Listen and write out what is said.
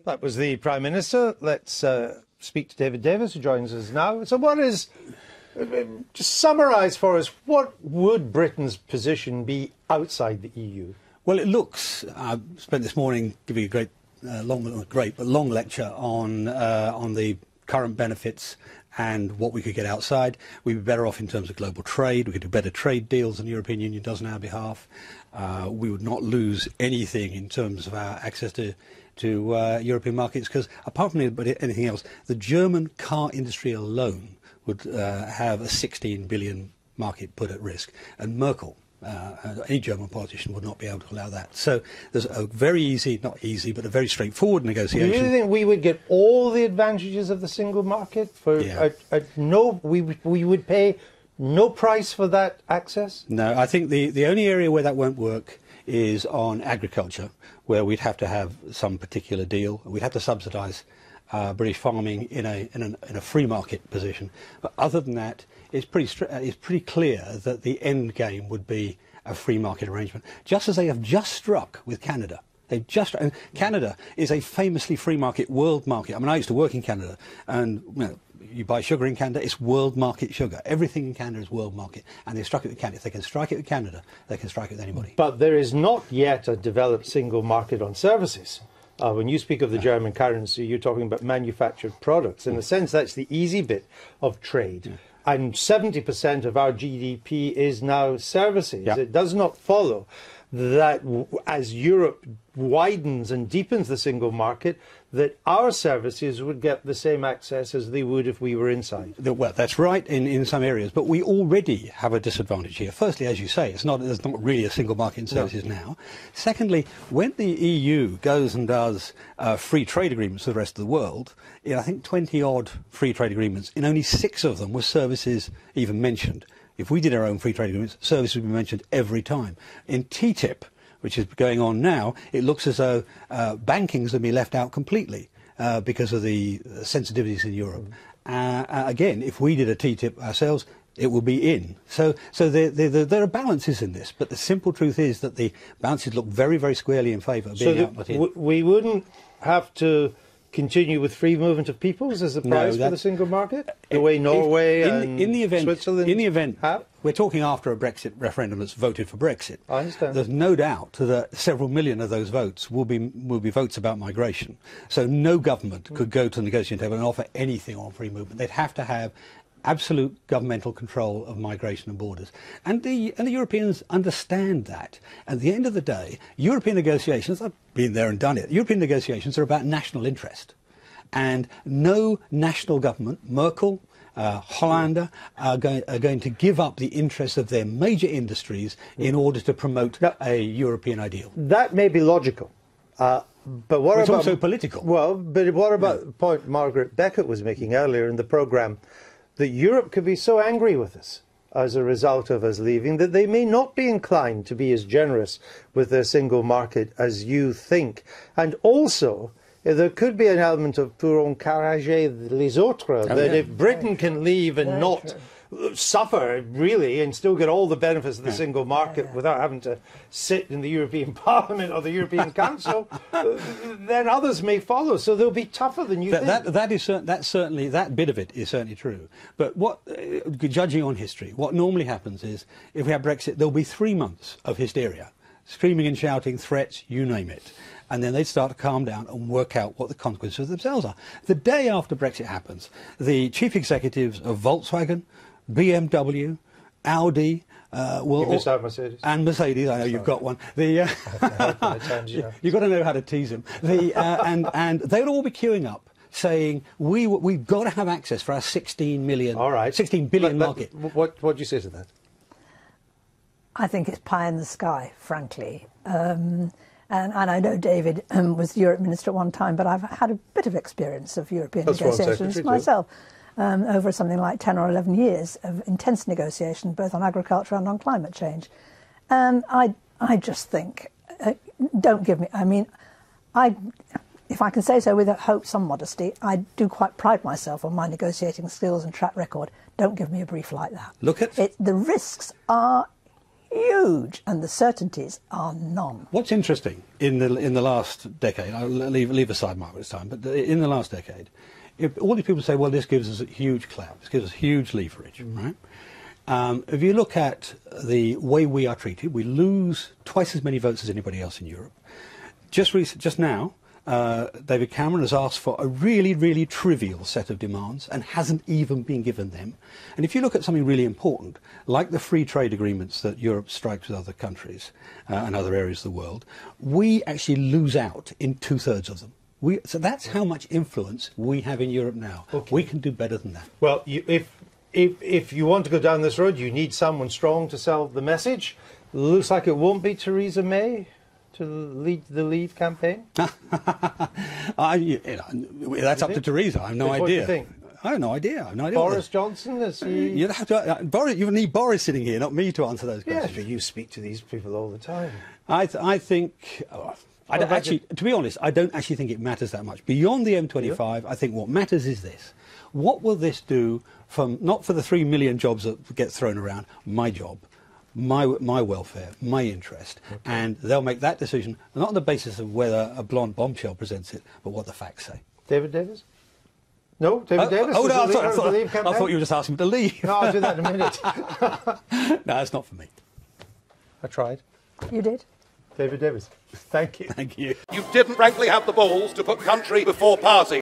That was the Prime Minister. Let's speak to David Davis, who joins us now. So what is, just summarise for us, what would Britain's position be outside the EU? Well, it looks, I spent this morning giving a great, long lecture on the current benefits and what we could get outside. We'd be better off in terms of global trade. We could do better trade deals than the European Union does on our behalf. We would not lose anything in terms of our access to European markets, because apart from anything else, the German car industry alone would have a 16 billion market put at risk, and Merkel, any German politician, would not be able to allow that. So there's a very easy, not easy, but a very straightforward negotiation. Do you think we would get all the advantages of the single market for we would pay no price for that access? No, I think the only area where that won't work is on agriculture, where we'd have to have some particular deal. We'd have to subsidise British farming in a free market position. But other than that, it's pretty clear that the end game would be a free market arrangement, just as they have just struck with Canada. And Canada is a famously free market, world market. I mean, I used to work in Canada, and you buy sugar in Canada, it's world market sugar. Everything in Canada is world market, and they struck it with Canada. If they can strike it with Canada, they can strike it with anybody. But there is not yet a developed single market on services. When you speak of the German currency, you're talking about manufactured products. In a sense, that's the easy bit of trade. Yeah. And 70% of our GDP is now services. Yeah. It does not follow that as Europe widens and deepens the single market, that our services would get the same access as they would if we were inside. Well, that's right in some areas, but we already have a disadvantage here. Firstly, as you say, there's not really a single market in services now. Secondly, when the EU goes and does free trade agreements with the rest of the world, I think 20-odd free trade agreements, in only 6 of them were services even mentioned. If we did our own free trade agreements, service would be mentioned every time. In TTIP, which is going on now, it looks as though banking is going to be left out completely because of the sensitivities in Europe. Again, if we did a TTIP ourselves, it will be in. So there are balances in this, but the simple truth is that the balances look very, very squarely in favour of being out but in. We wouldn't have to continue with free movement of peoples as the price for the single market, the way Norway and Switzerland in the event have? We're talking after a Brexit referendum that's voted for Brexit. I understand. There's no doubt that several million of those votes will be votes about migration. So no government could go to the negotiating table and offer anything on free movement. They'd have to have absolute governmental control of migration and borders. And the Europeans understand that. At the end of the day, European negotiations, I've been there and done it, European negotiations are about national interest. And no national government, Merkel, Hollander, are going to give up the interests of their major industries in order to promote a European ideal. That may be logical. But what it's about, also political. Well, but what about the point Margaret Beckett was making earlier in the programme, that Europe could be so angry with us as a result of us leaving that they may not be inclined to be as generous with their single market as you think. And also, there could be an element of pour encourager les autres, that if Britain can leave and not suffer, really, and still get all the benefits of the single market without having to sit in the European Parliament or the European Council, then others may follow. So they'll be tougher than you think. That bit of it is certainly true. But judging on history, what normally happens is, if we have Brexit, there'll be 3 months of hysteria, screaming and shouting, threats, you name it. And then they start to calm down and work out what the consequences themselves are. The day after Brexit happens, the chief executives of Volkswagen, BMW, Audi, Mercedes. And Mercedes, I know you've got one. You've got to know how to tease them. And they'll all be queuing up, saying we've got to have access for our 16 billion market. What do you say to that? I think it's pie in the sky, frankly. And I know David was Europe Minister at one time, but I've had a bit of experience of European negotiations myself. Over something like 10 or 11 years of intense negotiation, both on agriculture and on climate change. And I just think, don't give me, if I can say so with some modesty, I do quite pride myself on my negotiating skills and track record. Don't give me a brief like that. Look at the risks are huge, and the certainties are none. What's interesting in the last decade, I'll leave aside Margaret's time, but in the last decade, all these people say, well, this gives us a huge clout, this gives us huge leverage, right? If you look at the way we are treated, we lose twice as many votes as anybody else in Europe. Just now, David Cameron has asked for a really, really trivial set of demands and hasn't even been given them. And if you look at something really important, like the free trade agreements that Europe strikes with other countries and other areas of the world, we actually lose out in 2/3 of them. So that's how much influence we have in Europe now. Okay. We can do better than that. Well, if you want to go down this road, you need someone strong to sell the message. Looks like it won't be Theresa May to lead the Leave campaign? That's up to Theresa. I have no idea. What do you think? I have no idea. Boris Johnson, is he... You'd have to, you need Boris sitting here, not me, to answer those questions. Yes, but you speak to these people all the time. I think... to be honest, I don't actually think it matters that much. Beyond the M25, I think what matters is this. What will this do, not for the 3 million jobs that get thrown around, my job, my welfare, my interest, and they'll make that decision not on the basis of whether a blonde bombshell presents it, but what the facts say. David Davis? No, David Davis. Oh no, I thought you were just asking him to leave. No, I'll do that in a minute. No, it's not for me. I tried. You did? David Davis. Thank you. Thank you. You didn't frankly have the balls to put country before party.